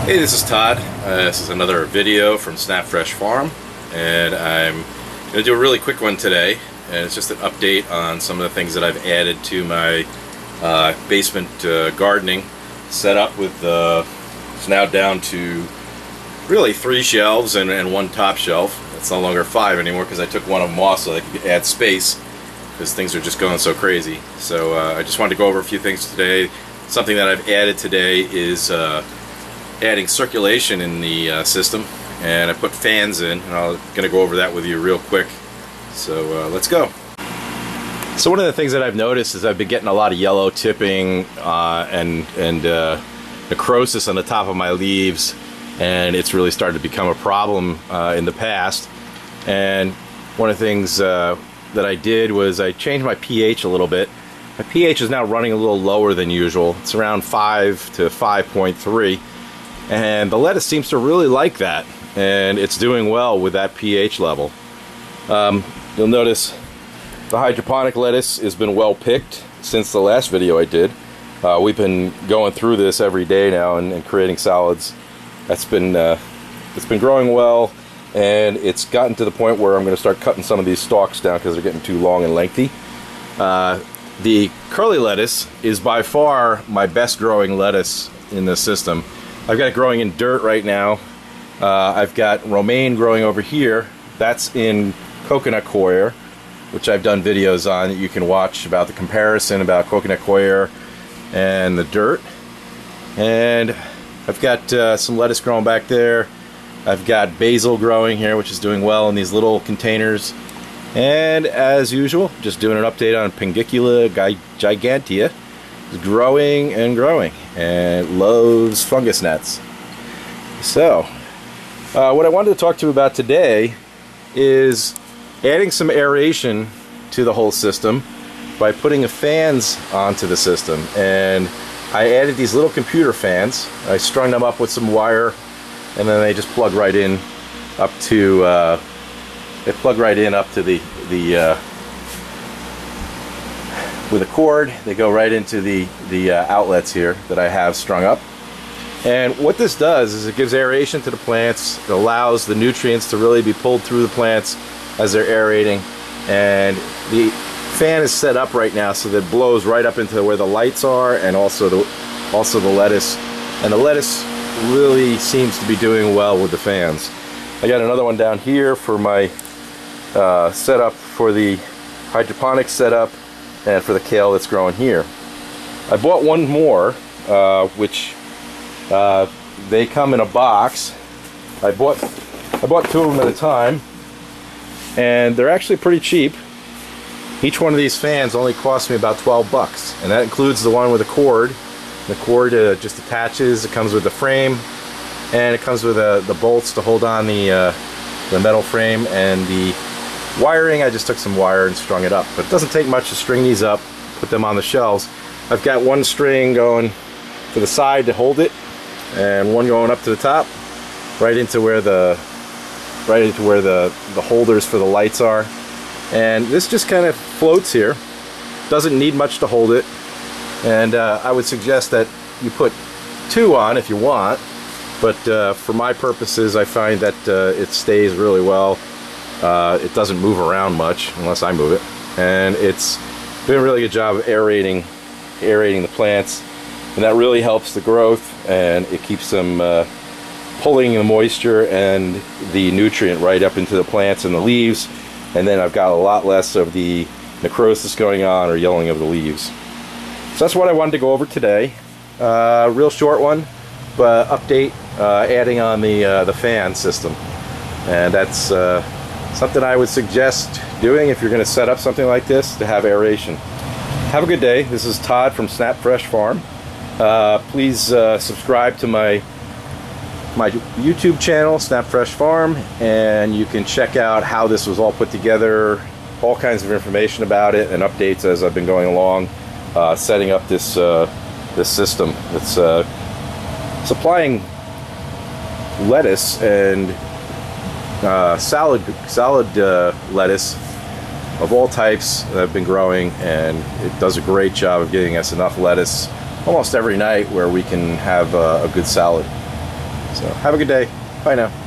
Hey, this is Todd. This is another video from Snap Fresh Farm, and I'm going to do a really quick one today, and it's just an update on some of the things that I've added to my basement gardening setup. With it's now down to really 3 shelves and 1 top shelf. It's no longer 5 anymore because I took one of them off so I could add space, because things are just going so crazy. So I just wanted to go over a few things today. Something that I've added today is adding circulation in the system, and I put fans in, and I'm going to go over that with you real quick. So let's go. So one of the things that I've noticed is I've been getting a lot of yellow tipping and necrosis on the top of my leaves, and it's really started to become a problem in the past. And one of the things that I did was I changed my pH a little bit. My pH is now running a little lower than usual. It's around 5 to 5.3. And the lettuce seems to really like that, and it's doing well with that pH level. You'll notice the hydroponic lettuce has been well picked since the last video I did. We've been going through this every day now and creating salads. It's been growing well, and it's gotten to the point where I'm going to start cutting some of these stalks down because they're getting too long and lengthy. The curly lettuce is by far my best growing lettuce in this system. I've got it growing in dirt right now. I've got romaine growing over here. That's in coconut coir, which I've done videos on that you can watch about the comparison about coconut coir and the dirt. And I've got some lettuce growing back there. I've got basil growing here, which is doing well in these little containers. And as usual, just doing an update on Pangicula gigantea. It's growing and growing, and it loves fungus gnats. So, what I wanted to talk to you about today is adding some aeration to the whole system by putting fans onto the system. And I added these little computer fans. I strung them up with some wire, and then they just plug right in up to with a cord. They go right into the outlets here that I have strung up. And what this does is it gives aeration to the plants. It allows the nutrients to really be pulled through the plants as they're aerating. And the fan is set up right now so that it blows right up into where the lights are, and also the lettuce. And the lettuce really seems to be doing well with the fans. I got another one down here for my setup for the hydroponic setup, and for the kale that's growing here. I bought one more, which they come in a box. I bought 2 of them at a time, and they're actually pretty cheap. Each one of these fans only cost me about 12 bucks, and that includes the one with a cord. The cord just attaches. It comes with the frame, and it comes with the bolts to hold on the metal frame, and the wiring. I just took some wire and strung it up, but it doesn't take much to string these up, put them on the shelves. I've got one string going to the side to hold it, and one going up to the top, right into where the holders for the lights are. And this just kind of floats here. Doesn't need much to hold it, and I would suggest that you put 2 on if you want, but for my purposes I find that it stays really well. It doesn't move around much unless I move it, and it's doing a really good job of aerating the plants, and that really helps the growth, and it keeps them pulling the moisture and the nutrient right up into the plants and the leaves. And then I've got a lot less of the necrosis going on or yellowing of the leaves. So that's what I wanted to go over today. Real short one, but update adding on the fan system, and that's something I would suggest doing if you're going to set up something like this to have aeration. Have a good day. This is Todd from Snap Fresh Farm. Please subscribe to my YouTube channel, Snap Fresh Farm, and you can check out how this was all put together, all kinds of information about it, and updates as I've been going along, setting up this system. It's supplying lettuce and salad lettuce of all types that have been growing, and it does a great job of getting us enough lettuce almost every night where we can have a good salad. So have a good day. Bye now.